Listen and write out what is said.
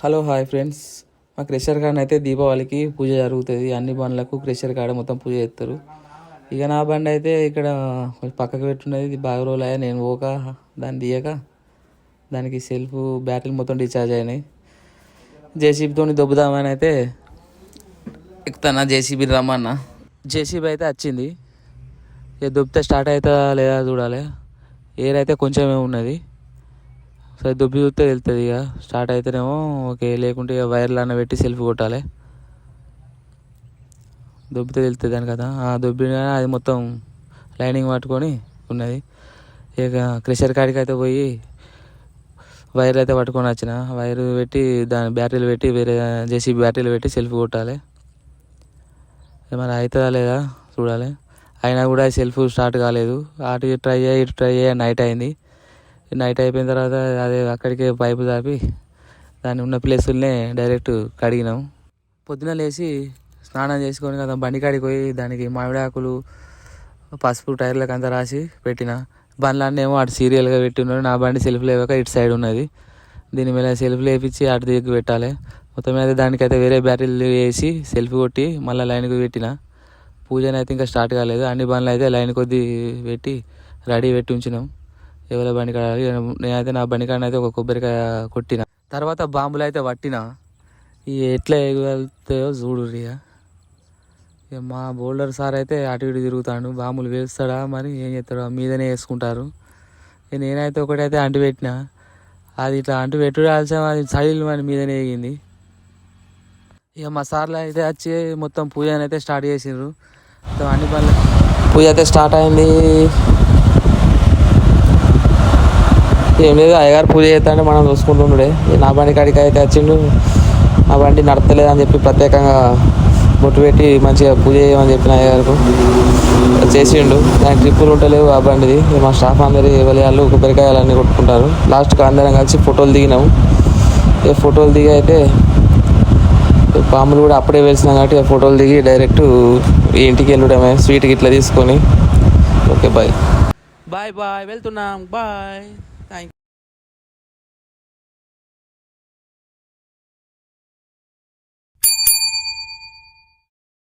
Hello hi friends, మా crusher కాడ అయితే దీపావళికి పూజ జరుగుతుంది. అన్ని బండ్లకు క్రెషర్ కాడ మొత్తం పూజ చేస్తారు. ఇక నా బండి అయితే ఇక్కడ పక్కకు పెట్టున్నది. ఇది బాగా రోజులు అయ్యా నేను పోక దాన్ని తీయక దానికి సెల్ఫ్ బ్యాటరీ మొత్తం డిశ్చార్జ్ అయినాయి. జేసీబీతో దొబ్బుదామని అయితే ఎక్కుతాను. జేసీబీ రమ్మన్న జేసీబీ అయితే వచ్చింది. ఇక దొబ్బితే స్టార్ట్ అవుతుందా లేదా చూడాలి. ఎయిర్ అయితే కొంచెమే ఉన్నది. సరే దొబ్బి చూస్తే వెళ్తుంది. ఇక స్టార్ట్ అయితేనేమో ఓకే, లేకుంటే ఇక వైర్లు అన్న పెట్టి సెల్ఫ్ కొట్టాలి. దొబ్బితే వెళ్తుంది దాని కదా. దొబ్బిన అది మొత్తం లైనింగ్ పట్టుకొని ఉన్నది. ఇక క్రెషర్ కాడికి అయితే పోయి వైర్లు అయితే పట్టుకొని వచ్చిన. వైర్ పెట్టి దాని బ్యాటరీలు పెట్టి వేరే జేసీబీ బ్యాటరీలు పెట్టి సెల్ఫ్ కొట్టాలి. మరి అవుతుందా లేదా చూడాలి. అయినా కూడా సెల్ఫ్ స్టార్ట్ కాలేదు. అటు ట్రై చేయి ఇటు ట్రై చేయి నైట్ అయింది. నైట్ అయిపోయిన తర్వాత అదే అక్కడికే పైపు దాపి దాన్ని ఉన్న ప్లేసులనే డైరెక్ట్ కడిగినాం. పొద్దున లేచి స్నానం చేసుకొని కదా బండి కాడికి పోయి దానికి మామిడి ఆకులు పసుపు టైర్లకు అంతా రాసి పెట్టిన. బండ్లన్నీ ఏమో అటు సీరియల్గా పెట్టి ఉన్నాడు. నా బండి సెల్ఫ్ లేవక ఇటు సైడ్ ఉన్నది. దీని మీద సెల్ఫ్ లేపించి అటు దిక్కు పెట్టాలి. మొత్తం మీద దానికైతే వేరే బ్యాటరీలు వేసి సెల్ఫ్ కొట్టి మళ్ళీ లైన్కి పెట్టిన. పూజన అయితే ఇంకా స్టార్ట్ కాలేదు. అన్ని బండ్లు అయితే లైన్ కొద్ది పెట్టి రెడీ పెట్టి ఉంచినాం. ఎవరి బండి కాడ నేనైతే నా బండి కాడ అయితే ఒక కొబ్బరికాయ కొట్టిన. తర్వాత బాంబులు అయితే పట్టిన. ఇక ఎట్లా ఎగలుగుతాయో చూడు. ఇక మా బోల్డర్ సార్ అయితే అటు ఇటు తిరుగుతాడు. బాంబులు వేస్తాడా మరి ఏం చేస్తాడో మీదనే వేసుకుంటారు. నేనైతే ఒకటైతే అంటు పెట్టిన. అది ఇట్లా అంటు పెట్టుడాల్సిన అది సైడ్లు మరి మీదనే ఎగింది. ఇక మా సార్లు అయితే వచ్చి మొత్తం పూజ అయితే స్టార్ట్ చేసిండ్రు. మొత్తం అన్ని పనులు పూజ అయితే స్టార్ట్ అయింది. ఏం లేదు, అయ్యగారు పూజ చేస్తాంటే మనం చూసుకుంటుండే. నా బండి కాడికి అయితే వచ్చిండు. నా బండి నడతలేదని చెప్పి ప్రత్యేకంగా బొట్టు పెట్టి మంచిగా పూజ చేయమని చెప్పిన అయ్యగారికి చేసిండు. దానికి ట్రిప్పులు ఉంటలేవు ఆ బండిది. మా స్టాఫ్ అందరి వాళ్ళు కొబ్బరికాయలు అన్నీ కొట్టుకుంటారు. లాస్ట్కి అందరం కలిసి ఫోటోలు దిగినాం. ఇక ఫోటోలు దిగి అయితే పాములు కూడా అప్పుడే వెలిసినాం కాబట్టి ఫోటోలు దిగి డైరెక్ట్ ఇంటికి వెళ్ళడమే. స్వీట్కి ఇట్లా తీసుకొని ఓకే బాయ్ బాయ్ బాయ్ వెళ్తున్నాం బాయ్.